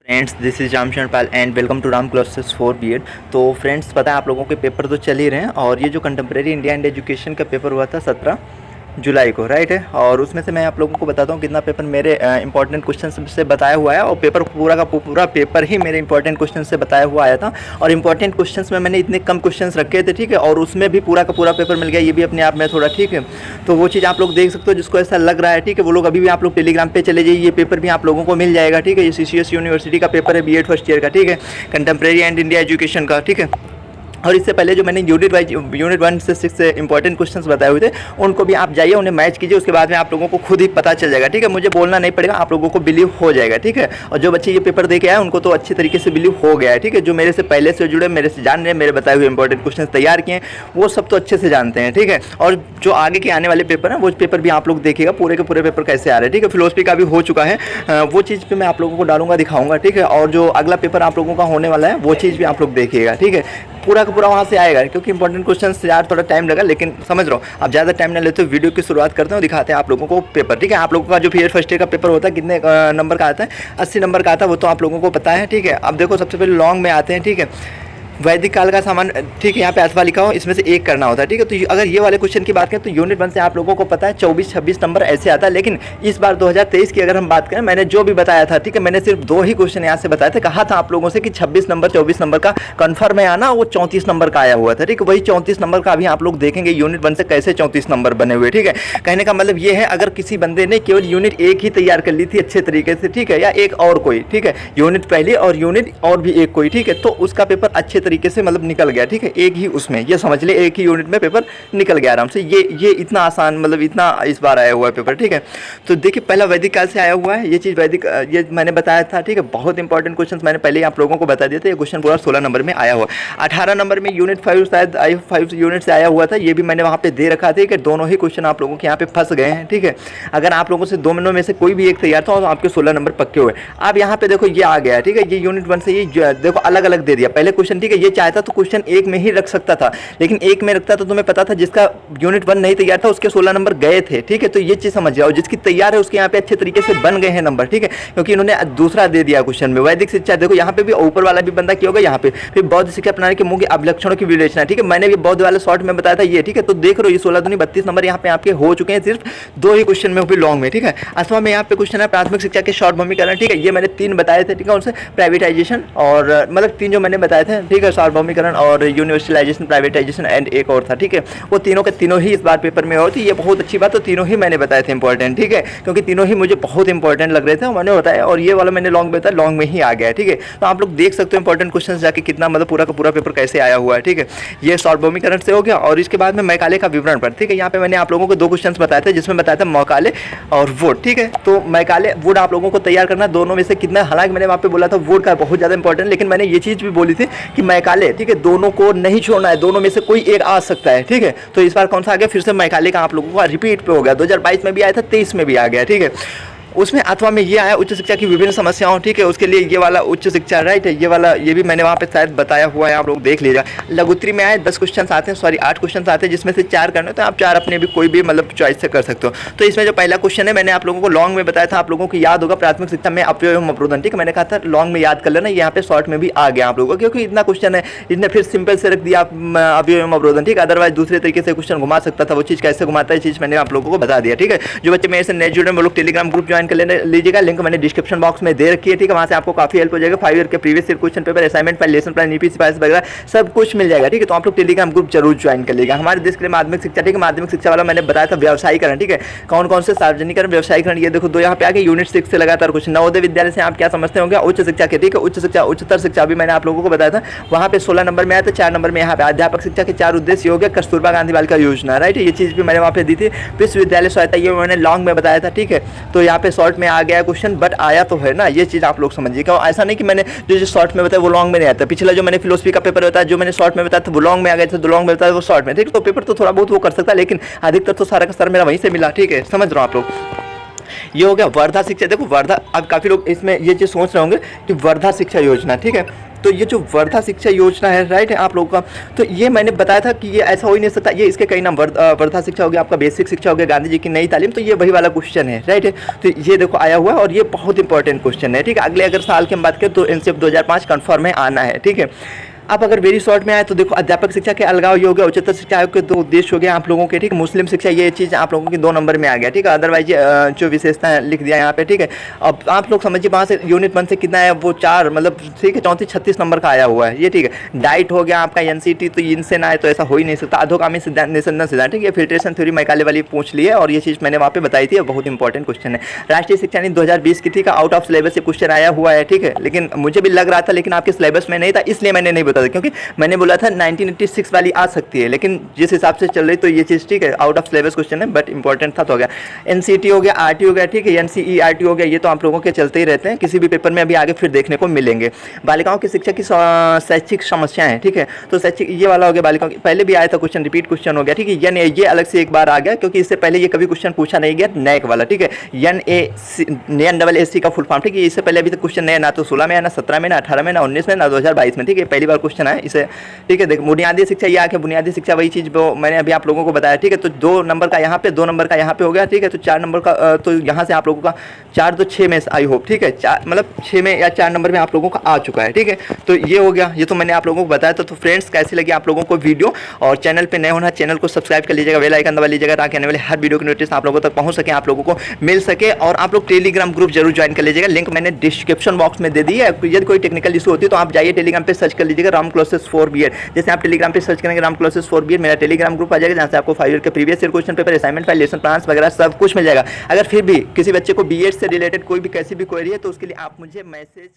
Friends this is Ramchandra Pal and welcome to Ram classes for B Ed. तो friends पता है आप लोगों के पेपर तो चल ही रहे हैं और ये जो कंटेम्प्रेरी इंडिया एंड एजुकेशन का पेपर हुआ था 17 जुलाई को, राइट है। और उसमें से मैं आप लोगों को बताता हूँ कितना पेपर मेरे इंपॉर्टेंट क्वेश्चन से बताया हुआ है। और पेपर पूरा का पूरा पेपर ही मेरे इंपॉर्टेंट क्वेश्चन से बताया हुआ आया था। और इंपॉर्टेंट क्वेश्चंस में मैंने इतने कम क्वेश्चंस रखे थे, ठीक है, और उसमें भी पूरा का पूरा पेपर मिल गया। ये भी अपने आप में थोड़ा ठीक है। तो वो चीज़ आप लोग देख सकते हो, जिसको ऐसा लग रहा है, ठीक है, वो लोग अभी भी आप लोग टेलीग्राम पे चले जाइए, ये पेपर भी आप लोगों को मिल जाएगा, ठीक है। ये CCS यूनिवर्सिटी का पेपर है, बीएड फर्स्ट ईयर का, ठीक है, कंटेम्प्रेरी एंड इंडिया एजुकेशन का, ठीक है। और इससे पहले जो मैंने यूनिट 1 से 6 से इंपॉर्टेंट क्वेश्चंस बताए हुए थे, उनको भी आप जाइए, उन्हें मैच कीजिए, उसके बाद में आप लोगों को खुद ही पता चल जाएगा, ठीक है। मुझे बोलना नहीं पड़ेगा, आप लोगों को बिलीव हो जाएगा, ठीक है। और जो बच्चे ये पेपर दे के आए उनको तो अच्छी तरीके से बिलीव हो गया है, ठीक है। जो मेरे से पहले से जुड़े, मेरे से जान रहे हैं, मेरे बताए हुए इंपॉर्टेंट क्वेश्चन तैयार किए हैं, वो सब तो अच्छे से जानते हैं, ठीक है। और जो आगे के आने वाले पेपर हैं वो पेपर भी आप लोग देखिएगा, पूरे के पूरे पेपर कैसे आ रहे हैं, ठीक है। फिलोसफी का भी हो चुका है, वो चीज़ पर मैं आप लोगों को डालूंगा, दिखाऊंगा, ठीक है। और जो अगला पेपर आप लोगों का होने वाला है वो चीज़ भी आप लोग देखिएगा, ठीक है। पूरा का पूरा वहाँ से आएगा, क्योंकि इंपॉर्टेंट क्वेश्चन यार थोड़ा टाइम लगा, लेकिन समझ रहा हूँ। आप ज़्यादा टाइम ना लेते हो, वीडियो की शुरुआत करते हैं, दिखाते हैं आप लोगों को पेपर, ठीक है। आप लोगों का जो बीएड फर्स्ट ईयर का पेपर होता है कितने नंबर का आता है, 80 नंबर का आता है, वो तो आप लोगों को पता है, ठीक है। अब देखो सबसे पहले लॉन्ग में आते हैं, ठीक है। वैदिक काल का सामान, ठीक है, यहाँ पे अथवा लिखा हो, इसमें से एक करना होता है, ठीक है। तो अगर ये वाले क्वेश्चन की बात करें तो यूनिट 1 से आप लोगों को पता है 24-26 नंबर ऐसे आता है। लेकिन इस बार 2023 की अगर हम बात करें, मैंने जो भी बताया था, ठीक है, मैंने सिर्फ 2 ही क्वेश्चन यहाँ से बताए थे। कहा था आप लोगों से कि 26 नंबर 24 नंबर का कन्फर्म है आना, वो 34 नंबर का आया हुआ था, ठीक है। वही 34 नंबर का अभी आप लोग देखेंगे यूनिट 1 से कैसे 34 नंबर बने हुए, ठीक है। कहने का मतलब ये है, अगर किसी बंदे ने केवल यूनिट 1 ही तैयार कर ली थी अच्छे तरीके से, ठीक है, या एक और कोई, ठीक है, यूनिट पहले और यूनिट और भी एक कोई, ठीक है, तो उसका पेपर अच्छे तरीके से मतलब निकल गया, ठीक है। एक ही उसमें ये समझ ले, एक ही यूनिट में पेपर निकल गया आराम से। ये इतना आसान, मतलब इतना इस बार आया हुआ है पेपर, ठीक है। तो देखिए पहला वैदिक काल से आया हुआ है, ये चीज़ वैदिक, ये मैंने बताया था, ठीक है। बहुत इंपॉर्टेंट क्वेश्चन मैंने पहले ही आप लोगों को बता दिए थे। ये क्वेश्चन पूरा 16 नंबर में आया हुआ। 18 नंबर में यूनिट 5 शायद 5 यूनिट से आया हुआ था, ये भी मैंने वहाँ पे दे रखा था कि दोनों ही क्वेश्चन आप लोगों के यहाँ पे फंस गए हैं, ठीक है। अगर आप लोगों से दोनों में से कोई भी एक तैयार था तो आपके 16 नंबर पक्के हुए। अब यहाँ पे देखो ये आ गया, ठीक है। ये यूनिट 1 से ये देखो अलग अलग दे दिया पहले क्वेश्चन, ठीक है। ये चाहता तो क्वेश्चन एक में ही रख सकता था, लेकिन एक में रखता तो तुम्हें पता था जिसका यूनिट 1 नहीं तैयार था उसके 16 नंबर गए थे, ठीक है। तो ये चीज समझ जाओ, जिसकी तैयार है उसके यहाँ पे अच्छे तरीके से बन गए हैं नंबर, ठीक है, क्योंकि इन्होंने दूसरा दे दिया क्वेश्चन में। वैदिक शिक्षा देखो यहाँ पे भी ऊपर वाला भी बंदा क्या होगा, यहाँ पे फिर बौद्ध शिक्षा अपनाने के मुंह के अवलक्षणों की विवेचना, ठीक है। मैंने भी बौद्ध वाले शॉर्ट में बताया था ये, ठीक है। तो देख रहे हो ये 16 दूनी 32 नंबर यहाँ पे आपके हो चुके हैं, सिर्फ 2 ही क्वेश्चन में, भी लॉन्ग में, ठीक है। अथवा में यहाँ पे क्वेश्चन है प्राथमिक शिक्षा के शॉर्ट भूमिकरण, ठीक है। ये मैंने 3 बताए थे, ठीक है, उनसे प्राइवेटाइजेशन और मतलब 3 जो मैंने बताए थे, ठीक है, शॉर्ट भूमिकरण और यूनिवर्सलाइजेशन, प्राइवेटाइजेशन एंड एक और था, ठीक है। वो तीनों के तीनों ही इस बार पेपर में होती, ये बहुत अच्छी बात। तो तीनों ही मैंने बताए थे इंपॉर्टेंट, ठीक है, क्योंकि तीनों ही मुझे बहुत इंपॉर्टेंट लग रहे थे, मैंने बताया। और ये वाला मैंने लॉन्ग बताया, लॉन्ग में ही आ गया, ठीक है। तो आप लोग देख सकते हो इंपॉर्टेंट क्वेश्चन जाके कितना मतलब पूरा का पूरा पेपर कैसे आया हुआ है, ठीक है। ये शॉर्ट भूमिकरण से हो गया। और इसके बाद में मैकाले का विवरण पर, ठीक है, यहाँ पे मैंने आप लोगों को 2 क्वेश्चन बताए थे, जिसमें बताया था मैकाले और वुड, ठीक है। तो मैकाले वुड आप लोगों को तैयार करना, दोनों में से कितना, हालांकि मैंने वहाँ पे बोला था वुड का बहुत ज़्यादा इंपॉर्टेंट, लेकिन मैंने ये चीज़ भी बोली थी कि मैकाले, ठीक है, दोनों को नहीं छोड़ना है, दोनों में से कोई एक आ सकता है, ठीक है। तो इस बार कौन सा आ गया, फिर से मैकाले का आप लोगों का रिपीट पे हो गया। 2022 में भी आया था, 23 में भी आ गया, ठीक है। उसमें अथवा में ये आया उच्च शिक्षा की विभिन्न समस्याओं, ठीक है। उसके लिए ये वाला उच्च शिक्षा, राइट है, ये वाला ये भी मैंने वहाँ पे शायद बताया हुआ है, आप लोग देख लीजिएगा। लघुत्री में आए 10 क्वेश्चन आते हैं, सॉरी 8 क्वेश्चन आते हैं, जिसमें से 4 करने, तो आप 4 अपने भी कोई भी मतलब चॉइस से कर सकते हो। तो इसमें जो पहला क्वेश्चन है, मैंने आप लोगों को लॉन्ग में बताया था, आप लोगों को याद होगा, प्राथमिक शिक्षा में अपव्यय एवं अवरोधन, ठीक है। मैंने कहा था लॉन्ग में याद कर लेना, यहाँ पे शॉर्ट में भी आ गया आप लोगों को, क्योंकि इतना क्वेश्चन है, इसने फिर सिंपल से रख दिया अपव्यय एवं अवरोधन, ठीक है। अदरवाइज दूसरे तरीके से क्वेश्चन घुमा सकता था, वो चीज़ कैसे घुमाता है, चीज़ मैंने आप लोगों को बता दिया, ठीक है। जो बच्चे मेरे से नेट जुड़े, वो लोग टेलीग्राम ग्रुप ज्वाइन कर लीजिएगा, लिंक मैंने डिस्क्रिप्शन बॉक्स में दे रखी है, ठीक है। वहां से आपको काफी हेल्प हो जाएगा। 5 ईयर के previous year question paper, assignment file, lesson plan, EPC files वगैरह सब कुछ मिल जाएगा, ठीक है। तो आप लोग टेलीग्राम ग्रुप जरूर ज्वाइन कर लीजिएगा। हमारे देश के लिए माध्यमिक शिक्षा, ठीक है, माध्यमिक शिक्षा वाला मैंने बताया था व्यवसायीकरण, ठीक है। कौन कौन से सार्वजनिकरण, व्यवसायीकरण, ये देखो 2 यहाँ पे आगे यूनिट 6 से लगातार कुछ। नवोदय विद्यालय से आप क्या समझते होंगे, उच्च शिक्षा के, ठीक है, उच्च शिक्षा, उच्चतर शिक्षा भी मैंने आप लोगों को बताया था, वहाँ पे 16 नंबर में आया था। 4 नंबर में यहाँ पे अध्यापक शिक्षा के 4 उद्देश्य हो गया, कस्तूरबा गांधी बालिका योजना, राइट, ये चीज़ भी मैंने वहाँ पे दी थी। विश्वविद्यालय सहायता, ये मैंने लॉन्ग में बताया था, ठीक है। तो यहाँ पे शॉर्ट में आ गया क्वेश्चन, बट आया तो है ना, ये चीज़ आप लोग समझिएगा। ऐसा नहीं कि मैंने जो शॉर्ट में बताया वो लॉन्ग में नहीं आता। पिछला जो मैंने फिलोसफी का पेपर बताया, जो मैंने शॉर्ट में बताया था वो लॉन्ग में आ गया था, जो लॉन्ग में बताया वो शॉर्ट में, ठीक है। तो पेपर तो थोड़ा बहुत वो कर सकता है, लेकिन अधिकतर तो सारा का सारा मेरा वहीं से मिला, ठीक है, समझ रहा हूँ आप लोग। ये हो गया वर्धा शिक्षा। देखो वर्धा, अब काफ़ी लोग इसमें ये चीज़ सोच रहे होंगे कि वर्धा शिक्षा योजना, ठीक है, तो ये जो वर्धा शिक्षा योजना है, राइट है आप लोगों का, तो ये मैंने बताया था कि ये ऐसा हो ही नहीं सकता, ये इसके कई नाम वर्धा शिक्षा हो गया, आपका बेसिक शिक्षा हो गया, गांधी जी की नई तालीम, तो ये वही वाला क्वेश्चन है, राइट है। तो ये देखो आया हुआ है और ये बहुत इंपॉर्टेंट क्वेश्चन है, ठीक है। अगले अगर साल की हम बात करें तो एनसीएफ 2005 कन्फर्म है, आना है, ठीक है। आप अगर वेरी शॉर्ट में आए तो देखो अध्यापक शिक्षा के अलगाव ये हो गया, उच्चतर शिक्षा आयोग के 2 उद्देश्य हो गया आप लोगों के, ठीक है। मुस्लिम शिक्षा ये चीज़ आप लोगों की 2 नंबर में आ गया, ठीक है। अदरवाइज जो विशेषता लिख दिया यहाँ पे, ठीक है। अब आप लोग समझिए वहाँ से यूनिट 1 से कितना है, वो 4 मतलब ठीक है 34-36 नंबर का आया हुआ है, ये ठीक है। डाइट हो गया आपका एनसीटी, तो इनसे ना आए तो ऐसा हो ही नहीं सकता। अधोगामी सिद्धांत, निसंदन सिद्धांत, ठीक है। फिल्ट्रेशन थ्योरी मैकाले वाली पूछ ली है और ये चीज़ मैंने वहाँ पे बताई थी, बहुत इंपॉर्टेंट क्वेश्चन है। राष्ट्रीय शिक्षा नीति 2020 की थी, आउट ऑफ सिलेबस से क्वेश्चन आया हुआ है, ठीक है। लेकिन मुझे भी लग रहा था, लेकिन आपके सिलेबस में नहीं था, इसलिए मैंने नहीं बताया, क्योंकि मैंने बोला था 1986 वाली आ सकती है, लेकिन जिस हिसाब से चल रही तो ये चीज़ ठीक है, आउट ऑफ सिलेबस क्वेश्चन है, बट इंपॉर्टेंट था तो हो गया। एनसीटी हो गया, आरटी हो गया, ठीक है, एनसीईआरटी हो गया, ये तो आप लोगों के चलते ही रहते हैं, किसी भी पेपर में अभी आगे फिर देखने को मिलेंगे। बालिकाओं की शिक्षा की शैक्षिक समस्याएं, ठीक है, तो शैक्षिक ये वाला हो गया। बालिकाओं की पहले भी आया था क्वेश्चन, रिपीट क्वेश्चन हो गया, ठीक है। ये अलग से एक बार आ गया, क्योंकि इससे पहले ये कभी क्वेश्चन पूछा नहीं गया, नैक वाला, ठीक है। NAAC का फुल फॉर्म, ठीक है। इससे पहले अभी तक क्वेश्चन नया ना तो 16 में, ना 17 में, ना 18 में, ना 19 में, ना 2022 में, ठीक है। पहली बार क्वेश्चन आया इसे, ठीक है। देखो बुनियादी शिक्षा ये आके, बुनियादी शिक्षा वही चीज़ वो मैंने अभी आप लोगों को बताया, ठीक है। तो 2 नंबर का यहाँ पे, 2 नंबर का यहाँ पे हो गया, ठीक है। तो 4 नंबर का तो यहाँ से आप लोगों का 4 तो 6 में, आई होप, ठीक है, 4 मतलब 6 में या 4 नंबर में आप लोगों का आ चुका है, ठीक है। तो ये हो गया, ये तो मैंने आप लोगों को बताया था। तो फ्रेंड्स कैसी लगी आप लोगों को वीडियो, और चैनल पे नए होना चैनल को सब्सक्राइब कर लीजिएगा, बेल आइकन दबा लीजिएगा, ताकि आने वाले हर वीडियो की नोटिस आप लोगों तक पहुँच सके, आप लोगों को मिल सके। और आप लोग टेलीग्राम ग्रुप जरूर ज्वाइन कर लीजिएगा, लिंक मैंने डिस्क्रिप्शन बॉक्स में दे दी है। यदि कोई टेक्निकल इशू होती है तो आप जाइए टेलीग्राम पे सर्च कर लीजिएगा राम क्लासेस 4 BEd। जैसे आप टेलीग्राम पे सर्च करेंगे राम क्लासेस 4 BEd, मेरा टेलीग्राम ग्रुप आ जाएगा, जहाँ से आपको 5 ईयर के previous year question paper, assignment file, lesson plans वगैरह सब कुछ मिल जाएगा। अगर फिर भी किसी बच्चे को BEd से रिलेटेड कोई भी कैसी भी क्वेरी है तो उसके लिए आप मुझे मैसेज